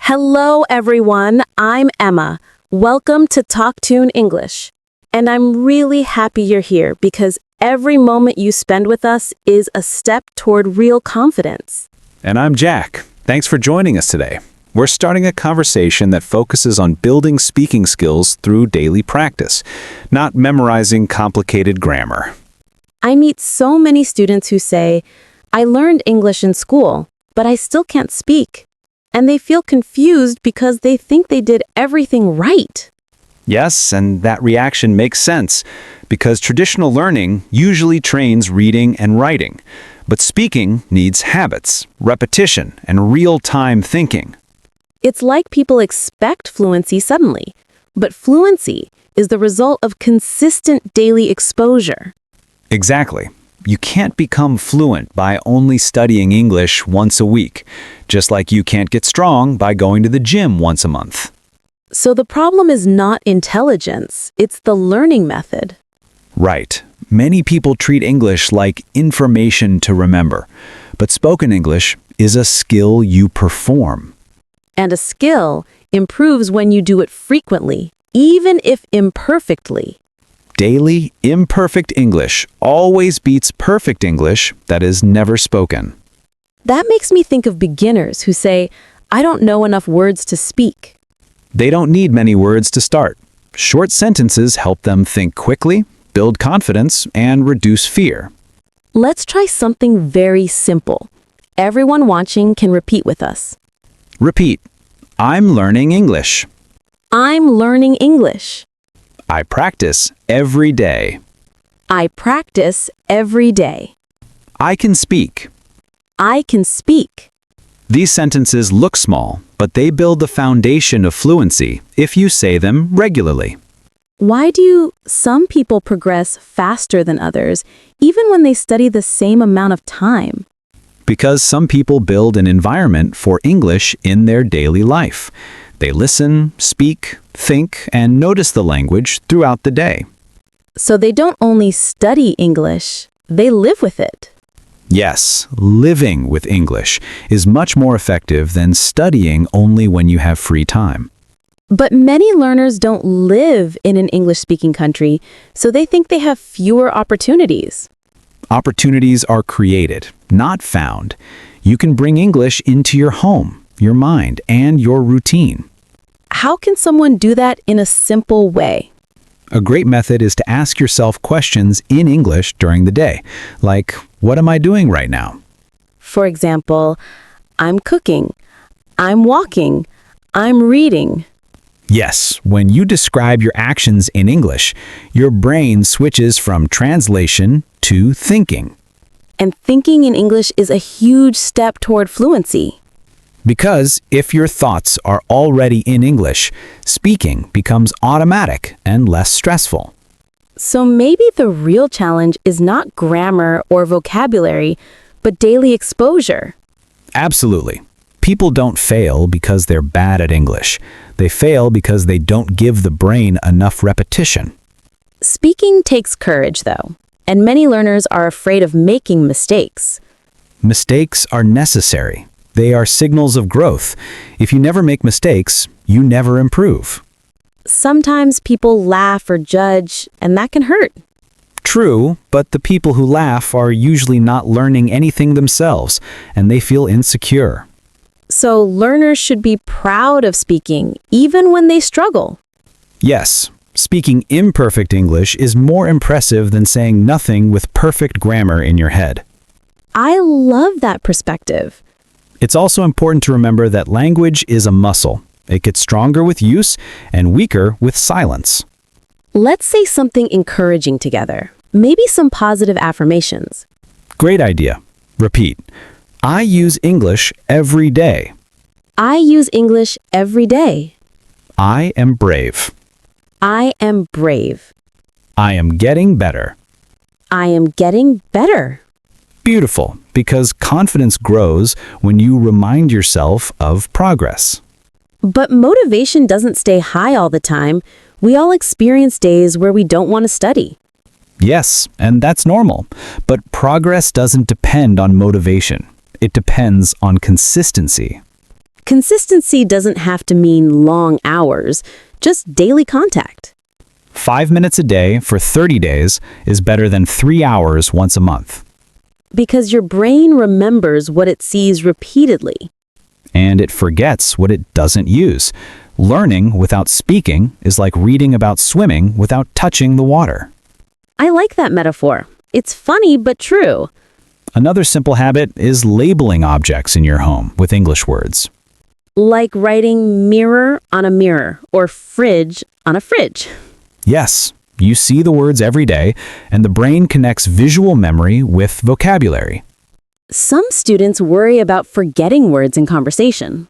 Hello, everyone. I'm Emma. Welcome to TalkTune English. And I'm really happy you're here because every moment you spend with us is a step toward real confidence. And I'm Jack. Thanks for joining us today. We're starting a conversation that focuses on building speaking skills through daily practice, not memorizing complicated grammar. I meet so many students who say, I learned English in school, but I still can't speak. And they feel confused because they think they did everything right. Yes, and that reaction makes sense, because traditional learning usually trains reading and writing, but speaking needs habits, repetition, and real-time thinking. It's like people expect fluency suddenly, but fluency is the result of consistent daily exposure. Exactly. You can't become fluent by only studying English once a week, just like you can't get strong by going to the gym once a month. So the problem is not intelligence, it's the learning method. Right. Many people treat English like information to remember, but spoken English is a skill you perform. And a skill improves when you do it frequently, even if imperfectly. Daily, imperfect English always beats perfect English that is never spoken. That makes me think of beginners who say, I don't know enough words to speak. They don't need many words to start. Short sentences help them think quickly, build confidence, and reduce fear. Let's try something very simple. Everyone watching can repeat with us. Repeat. I'm learning English. I'm learning English. I practice every day. I practice every day. I can speak. I can speak. These sentences look small, but they build the foundation of fluency if you say them regularly. Why do some people progress faster than others, even when they study the same amount of time? Because some people build an environment for English in their daily life. They listen, speak, think, and notice the language throughout the day. So they don't only study English, they live with it. Yes, living with English is much more effective than studying only when you have free time. But many learners don't live in an English-speaking country, so they think they have fewer opportunities. Opportunities are created, not found. You can bring English into your home, your mind, and your routine. How can someone do that in a simple way? A great method is to ask yourself questions in English during the day, like, what am I doing right now? For example, I'm cooking, I'm walking, I'm reading. Yes, when you describe your actions in English, your brain switches from translation to thinking. And thinking in English is a huge step toward fluency. Because if your thoughts are already in English, speaking becomes automatic and less stressful. So maybe the real challenge is not grammar or vocabulary, but daily exposure. Absolutely. People don't fail because they're bad at English. They fail because they don't give the brain enough repetition. Speaking takes courage, though, and many learners are afraid of making mistakes. Mistakes are necessary. They are signals of growth. If you never make mistakes, you never improve. Sometimes people laugh or judge, and that can hurt. True, but the people who laugh are usually not learning anything themselves, and they feel insecure. So learners should be proud of speaking, even when they struggle. Yes, speaking imperfect English is more impressive than saying nothing with perfect grammar in your head. I love that perspective. It's also important to remember that language is a muscle. It gets stronger with use and weaker with silence. Let's say something encouraging together. Maybe some positive affirmations. Great idea. Repeat. I use English every day. I use English every day. I am brave. I am brave. I am getting better. I am getting better. Beautiful, because confidence grows when you remind yourself of progress. But motivation doesn't stay high all the time. We all experience days where we don't want to study. Yes, and that's normal. But progress doesn't depend on motivation. It depends on consistency. Consistency doesn't have to mean long hours, just daily contact. 5 minutes a day for 30 days is better than 3 hours once a month. Because your brain remembers what it sees repeatedly. And it forgets what it doesn't use. Learning without speaking is like reading about swimming without touching the water. I like that metaphor. It's funny but true. Another simple habit is labeling objects in your home with English words. Like writing mirror on a mirror or fridge on a fridge. Yes, you see the words every day, and the brain connects visual memory with vocabulary. Some students worry about forgetting words in conversation.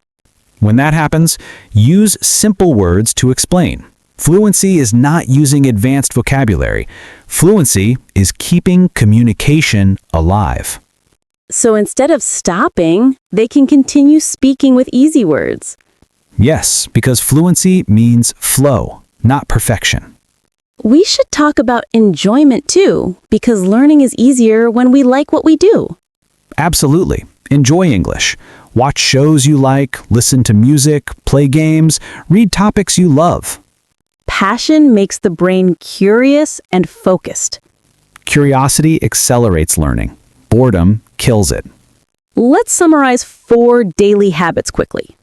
When that happens, use simple words to explain. Fluency is not using advanced vocabulary. Fluency is keeping communication alive. So instead of stopping, they can continue speaking with easy words. Yes, because fluency means flow, not perfection. We should talk about enjoyment too, because learning is easier when we like what we do. Absolutely. Enjoy English. Watch shows you like, listen to music, play games, read topics you love. Passion makes the brain curious and focused. Curiosity accelerates learning. Boredom kills it. Let's summarize 4 daily habits quickly.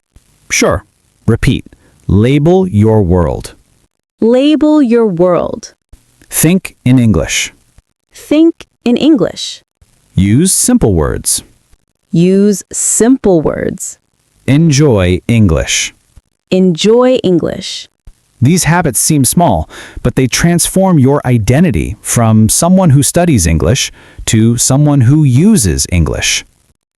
Sure. Repeat. Label your world. Label your world. Think in English. Think in English. Use simple words. Use simple words. Enjoy English. Enjoy English. These habits seem small, but they transform your identity from someone who studies English to someone who uses English.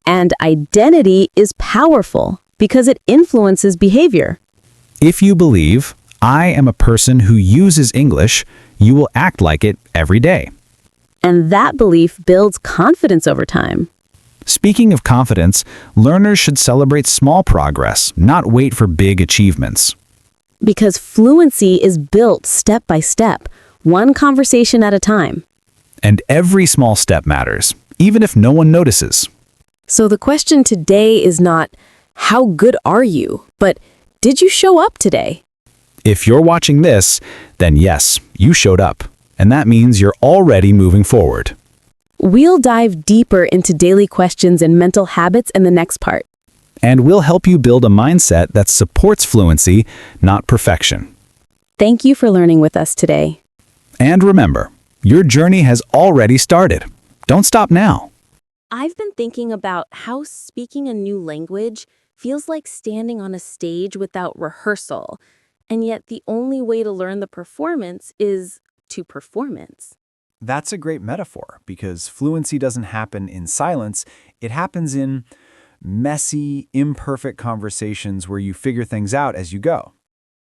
And identity is powerful because it influences behavior. If you believe, I am a person who uses English, you will act like it every day. And that belief builds confidence over time. Speaking of confidence, learners should celebrate small progress, not wait for big achievements. Because fluency is built step by step, one conversation at a time. And every small step matters, even if no one notices. So the question today is not, how good are you? But did you show up today? If you're watching this, then yes, you showed up. And that means you're already moving forward. We'll dive deeper into daily questions and mental habits in the next part. And we'll help you build a mindset that supports fluency, not perfection. Thank you for learning with us today. And remember, your journey has already started. Don't stop now. I've been thinking about how speaking a new language feels like standing on a stage without rehearsal, and yet the only way to learn the performance is to performance. That's a great metaphor because fluency doesn't happen in silence. It happens in messy, imperfect conversations where you figure things out as you go.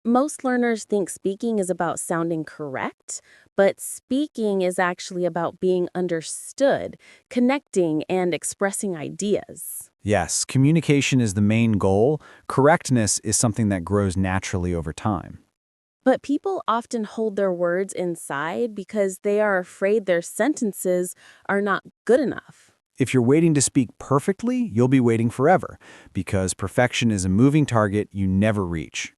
Most learners think speaking is about sounding correct, but speaking is actually about being understood, connecting, and expressing ideas. Yes, communication is the main goal. Correctness is something that grows naturally over time. But people often hold their words inside because they are afraid their sentences are not good enough. If you're waiting to speak perfectly, you'll be waiting forever because perfection is a moving target you never reach.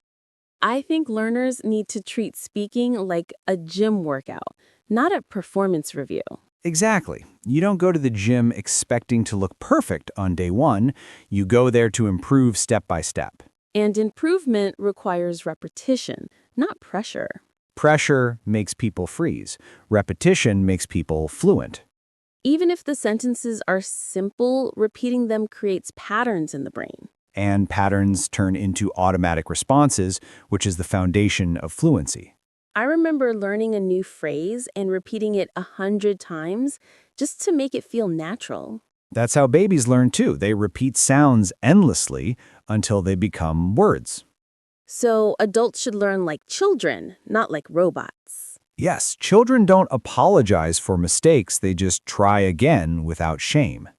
I think learners need to treat speaking like a gym workout, not a performance review. Exactly. You don't go to the gym expecting to look perfect on day one. You go there to improve step by step. And improvement requires repetition, not pressure. Pressure makes people freeze. Repetition makes people fluent. Even if the sentences are simple, repeating them creates patterns in the brain. And patterns turn into automatic responses, which is the foundation of fluency. I remember learning a new phrase and repeating it 100 times just to make it feel natural. That's how babies learn too. They repeat sounds endlessly until they become words. So adults should learn like children, not like robots. Yes, children don't apologize for mistakes. They just try again without shame.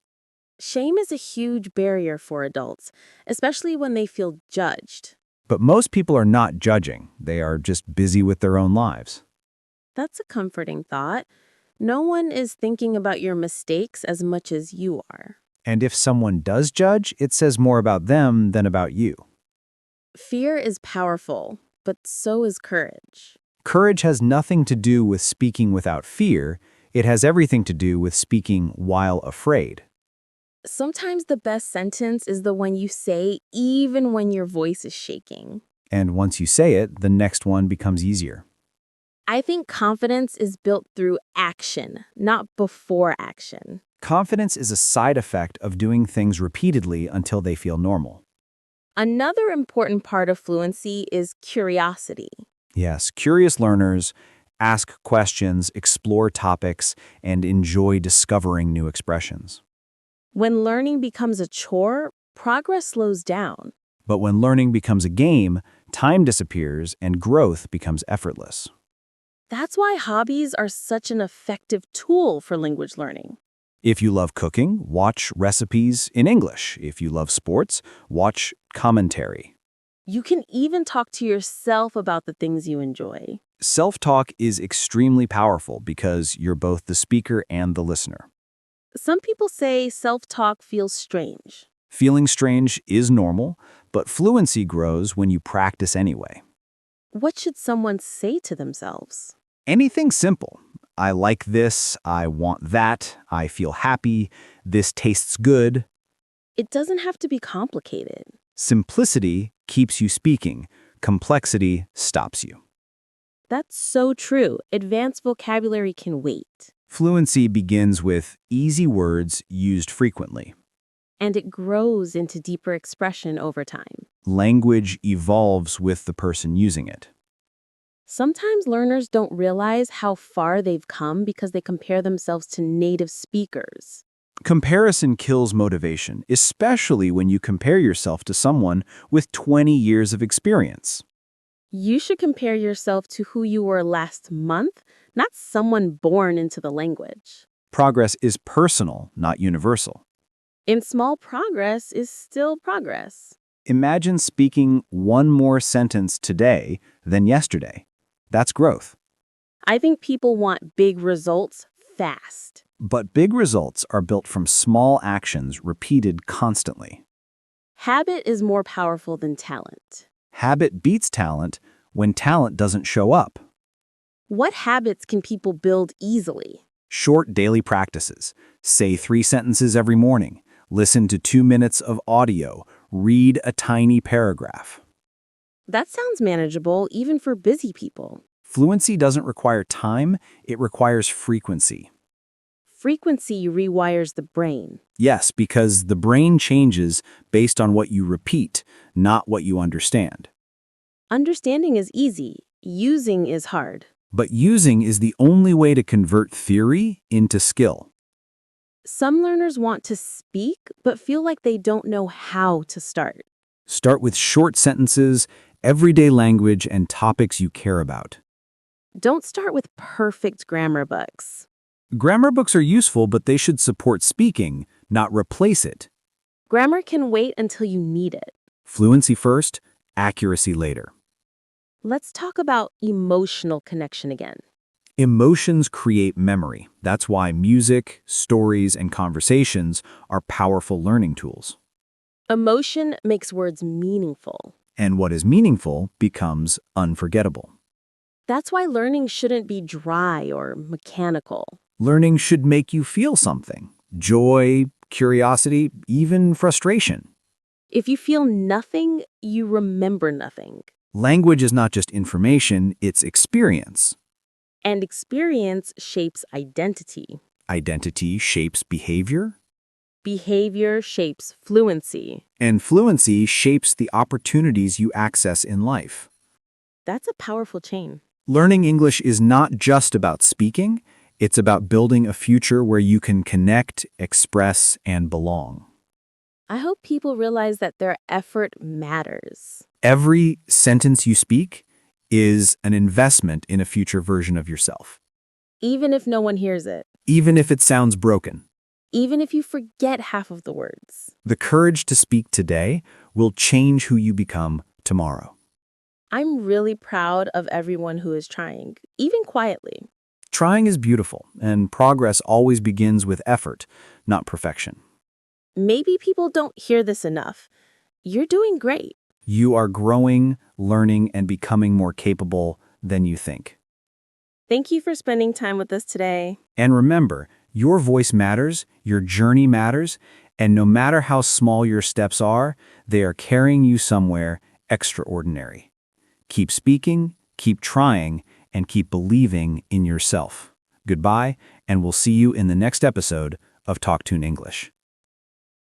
Shame is a huge barrier for adults, especially when they feel judged. But most people are not judging. They are just busy with their own lives. That's a comforting thought. No one is thinking about your mistakes as much as you are. And if someone does judge, it says more about them than about you. Fear is powerful, but so is courage. Courage has nothing to do with speaking without fear. It has everything to do with speaking while afraid. Sometimes the best sentence is the one you say even when your voice is shaking. And once you say it, the next one becomes easier. I think confidence is built through action, not before action. Confidence is a side effect of doing things repeatedly until they feel normal. Another important part of fluency is curiosity. Yes, curious learners ask questions, explore topics, and enjoy discovering new expressions. When learning becomes a chore, progress slows down. But when learning becomes a game, time disappears and growth becomes effortless. That's why hobbies are such an effective tool for language learning. If you love cooking, watch recipes in English. If you love sports, watch commentary. You can even talk to yourself about the things you enjoy. Self-talk is extremely powerful because you're both the speaker and the listener. Some people say self-talk feels strange. Feeling strange is normal, but fluency grows when you practice anyway. What should someone say to themselves? Anything simple. I like this, I want that, I feel happy, this tastes good. It doesn't have to be complicated. Simplicity keeps you speaking. Complexity stops you. That's so true. Advanced vocabulary can wait. Fluency begins with easy words used frequently. And it grows into deeper expression over time. Language evolves with the person using it. Sometimes learners don't realize how far they've come because they compare themselves to native speakers. Comparison kills motivation, especially when you compare yourself to someone with 20 years of experience. You should compare yourself to who you were last month, not someone born into the language. Progress is personal, not universal. And small progress is still progress. Imagine speaking one more sentence today than yesterday. That's growth. I think people want big results fast. But big results are built from small actions repeated constantly. Habit is more powerful than talent. Habit beats talent when talent doesn't show up. What habits can people build easily? Short daily practices. Say 3 sentences every morning. Listen to 2 minutes of audio. Read a tiny paragraph. That sounds manageable even for busy people. Fluency doesn't require time, it requires frequency. Frequency rewires the brain. Yes, because the brain changes based on what you repeat, not what you understand. Understanding is easy. Using is hard. But using is the only way to convert theory into skill. Some learners want to speak, but feel like they don't know how to start. Start with short sentences, everyday language, and topics you care about. Don't start with perfect grammar books. Grammar books are useful, but they should support speaking, not replace it. Grammar can wait until you need it. Fluency first, accuracy later. Let's talk about emotional connection again. Emotions create memory. That's why music, stories, and conversations are powerful learning tools. Emotion makes words meaningful. And what is meaningful becomes unforgettable. That's why learning shouldn't be dry or mechanical. Learning should make you feel something. Joy, curiosity, even frustration. If you feel nothing, you remember nothing. Language is not just information, it's experience. And experience shapes identity. Identity shapes behavior. Behavior shapes fluency. And fluency shapes the opportunities you access in life. That's a powerful chain. Learning English is not just about speaking, it's about building a future where you can connect, express, and belong. I hope people realize that their effort matters. Every sentence you speak is an investment in a future version of yourself. Even if no one hears it. Even if it sounds broken. Even if you forget half of the words. The courage to speak today will change who you become tomorrow. I'm really proud of everyone who is trying, even quietly. Trying is beautiful, and progress always begins with effort, not perfection. maybe people don't hear this enough. You're doing great. You are growing, learning, and becoming more capable than you think. Thank you for spending time with us today. And remember, your voice matters, your journey matters, and no matter how small your steps are, they are carrying you somewhere extraordinary. Keep speaking, keep trying, and keep believing in yourself. Goodbye, and we'll see you in the next episode of TalkTune English.